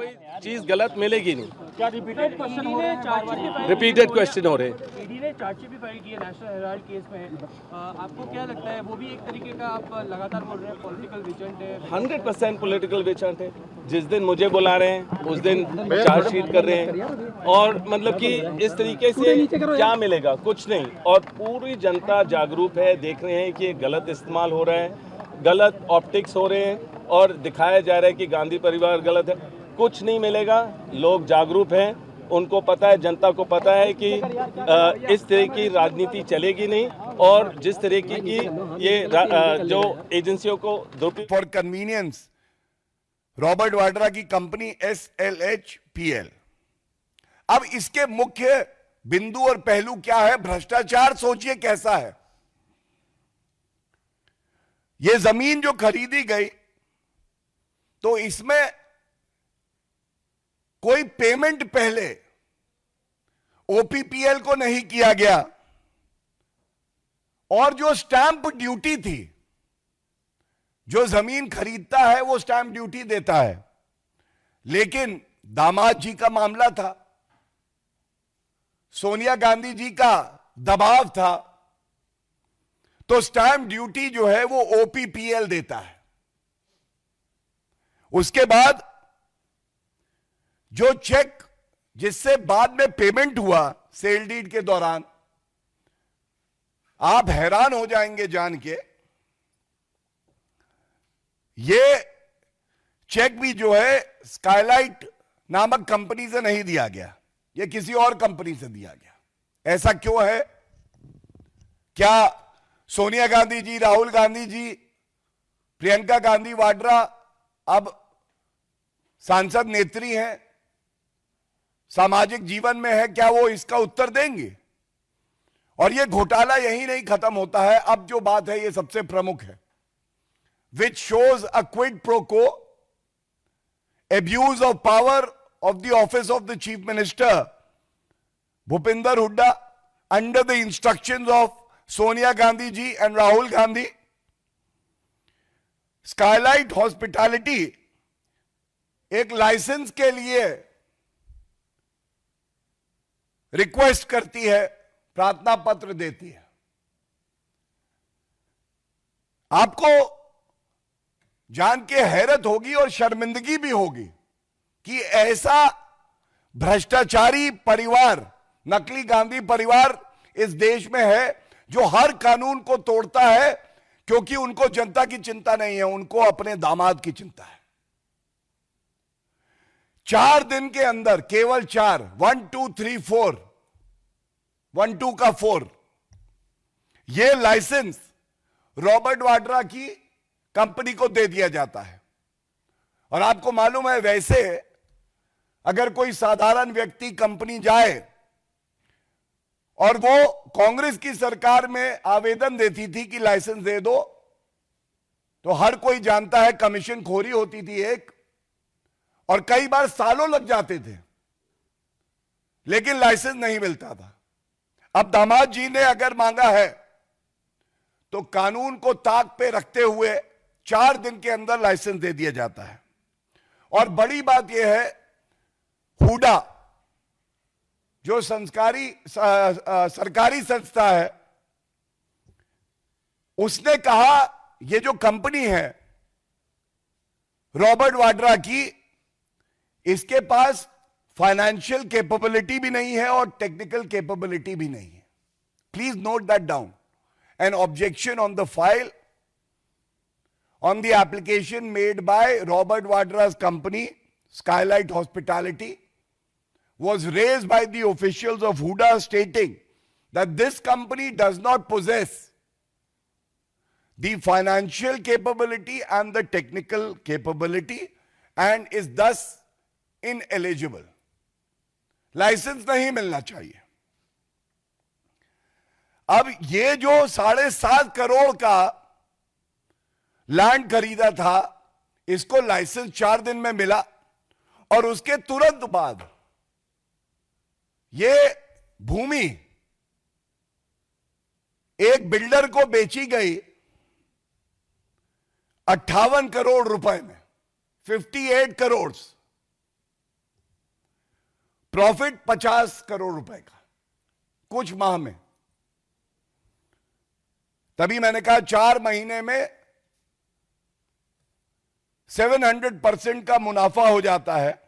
कोई चीज गलत मिलेगी नहीं। क्या रिपीटेड क्वेश्चन हो रहे हैं? रिपीटेड क्वेश्चन हो रहे हैं। ईडी ने चार्जशीट भी फाइल की है नेशनल हेराल्ड केस में। आपको क्या लगता है वो भी एक तरीके का, आप लगातार बोल रहे हैं पॉलिटिकल विजेंट है? 100% पॉलिटिकल विजेंट है। जिस दिन मुझे बुला रहे हैं उस दिन चार्जशीट कर रहे हैं, और मतलब कि इस तरीके से क्या मिलेगा, कुछ नहीं। और पूरी जनता जागरूक है, देख रहे हैं कि गलत इस्तेमाल हो रहा है, गलत ऑप्टिक्स हो रहे हैं और दिखाया जा रहा है कि गांधी परिवार गलत है। कुछ नहीं मिलेगा, लोग जागरूक हैं, उनको पता है, जनता को पता है कि इस तरह की राजनीति चलेगी नहीं, और जिस तरह की ये जो एजेंसियों को फॉर कन्वीनियंस रॉबर्ट वाड्रा की कंपनी SLHPL। अब इसके मुख्य बिंदु और पहलू क्या है? भ्रष्टाचार सोचिए कैसा है। यह जमीन जो खरीदी गई तो इसमें कोई पेमेंट पहले OPPL को नहीं किया गया, और जो स्टैंप ड्यूटी थी, जो जमीन खरीदता है वो स्टैंप ड्यूटी देता है, लेकिन दामाद जी का मामला था, सोनिया गांधी जी का दबाव था, तो स्टैंप ड्यूटी जो है वो OPPL देता है। उसके बाद जो चेक जिससे बाद में पेमेंट हुआ सेल डीड के दौरान, आप हैरान हो जाएंगे जान के, ये चेक भी जो है स्काईलाइट नामक कंपनी से नहीं दिया गया, ये किसी और कंपनी से दिया गया। ऐसा क्यों है? क्या सोनिया गांधी जी, राहुल गांधी जी, प्रियंका गांधी वाड्रा अब सांसद नेत्री हैं, सामाजिक जीवन में है? क्या वो इसका उत्तर देंगे? और ये घोटाला यही नहीं खत्म होता है। अब जो बात है ये सबसे प्रमुख है, which shows a quid pro को, abuse of power of the office of the chief minister Bhupinder Hooda under the instructions of Sonia Gandhi ji and Rahul Gandhi। Skylight hospitality एक लाइसेंस के लिए रिक्वेस्ट करती है, प्रार्थना पत्र देती है। आपको जान के हैरत होगी और शर्मिंदगी भी होगी कि ऐसा भ्रष्टाचारी परिवार, नकली गांधी परिवार इस देश में है, जो हर कानून को तोड़ता है, क्योंकि उनको जनता की चिंता नहीं है, उनको अपने दामाद की चिंता है। 4 दिन के अंदर, केवल 4, 1 2 3 4, 1 2 का 4, यह लाइसेंस रॉबर्ट वाड्रा की कंपनी को दे दिया जाता है। और आपको मालूम है, वैसे अगर कोई साधारण व्यक्ति कंपनी जाए और वो कांग्रेस की सरकार में आवेदन देती थी कि लाइसेंस दे दो, तो हर कोई जानता है कमीशन खोरी होती थी एक, और कई बार सालों लग जाते थे, लेकिन लाइसेंस नहीं मिलता था। अब दामाद जी ने अगर मांगा है तो कानून को ताक पे रखते हुए 4 दिन के अंदर लाइसेंस दे दिया जाता है। और बड़ी बात यह है, हुडा जो सरकारी संस्था है, उसने कहा यह जो कंपनी है रॉबर्ट वाड्रा की, इसके पास फाइनेंशियल कैपेबिलिटी भी नहीं है और टेक्निकल कैपेबिलिटी भी नहीं है। Please note that down. N objection on the file on the application made by Robert Vadra's company, Skylight Hospitality, was raised by the officials of Huda, stating that this company does not possess the financial capability and the technical capability and is thus ineligible. Licence नहीं मिलना चाहिए। अब ये जो 7.5 करोड़ का land खरीदा था, इसको लाइसेंस 4 दिन में मिला, और उसके तुरंत बाद यह भूमि एक बिल्डर को बेची गई 58 करोड़ रुपए में, 58 करोड़। प्रॉफिट 50 करोड़ रुपए का कुछ माह में। तभी मैंने कहा 4 महीने में 700% का मुनाफा हो जाता है।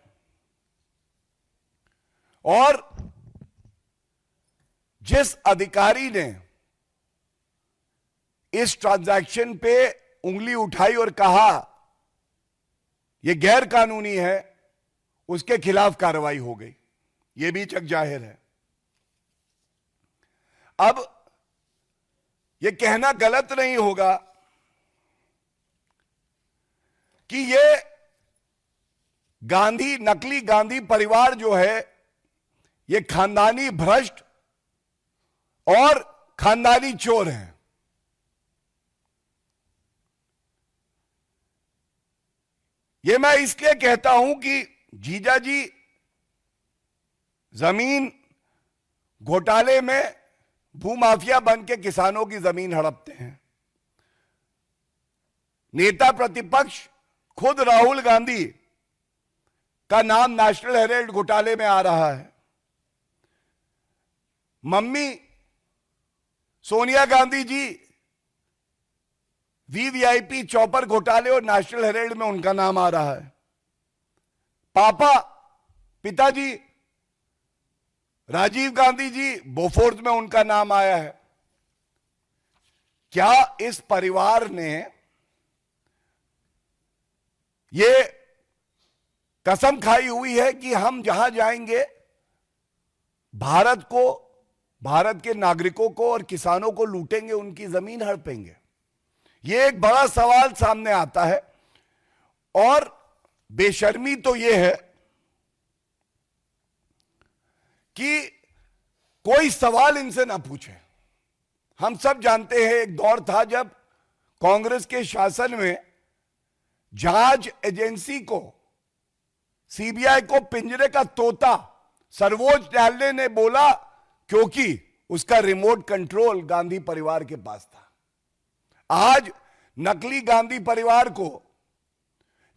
और जिस अधिकारी ने इस ट्रांजैक्शन पे उंगली उठाई और कहा यह गैर कानूनी है, उसके खिलाफ कार्रवाई हो गई, यह भी जग जाहिर है। अब यह कहना गलत नहीं होगा कि यह गांधी, नकली गांधी परिवार जो है, यह खानदानी भ्रष्ट और खानदानी चोर हैं। यह मैं इसलिए कहता हूं कि जीजा जी जमीन घोटाले में भूमाफिया बन के किसानों की जमीन हड़पते हैं। नेता प्रतिपक्ष खुद राहुल गांधी का नाम नेशनल हेराल्ड घोटाले में आ रहा है। Mummy Sonia Gandhi ji VVIP chopper घोटाले और नेशनल हेराल्ड में उनका नाम आ रहा है। पापा, पिताजी राजीव गांधी जी बोफोर्स में उनका नाम आया है। क्या इस परिवार ने ये कसम खाई हुई है कि हम जहां जाएंगे भारत को, भारत के नागरिकों को और किसानों को लूटेंगे, उनकी जमीन हड़पेंगे? यह एक बड़ा सवाल सामने आता है। और बेशर्मी तो यह है कि कोई सवाल इनसे ना पूछे। हम सब जानते हैं एक दौर था जब कांग्रेस के शासन में जांच एजेंसी को, सीबीआई को पिंजरे का तोता सर्वोच्च न्यायालय ने बोला, क्योंकि उसका रिमोट कंट्रोल गांधी परिवार के पास था। आज नकली गांधी परिवार को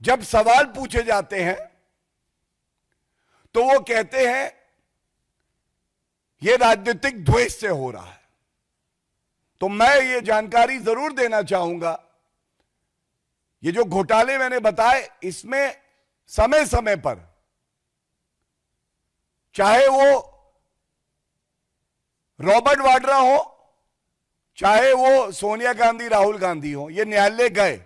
जब सवाल पूछे जाते हैं तो वो कहते हैं यह राजनीतिक द्वेष से हो रहा है। तो मैं ये जानकारी जरूर देना चाहूंगा, ये जो घोटाले मैंने बताए, इसमें समय समय पर, चाहे वो रॉबर्ट वाड्रा हो, चाहे वो सोनिया गांधी, राहुल गांधी हो, ये न्यायालय गए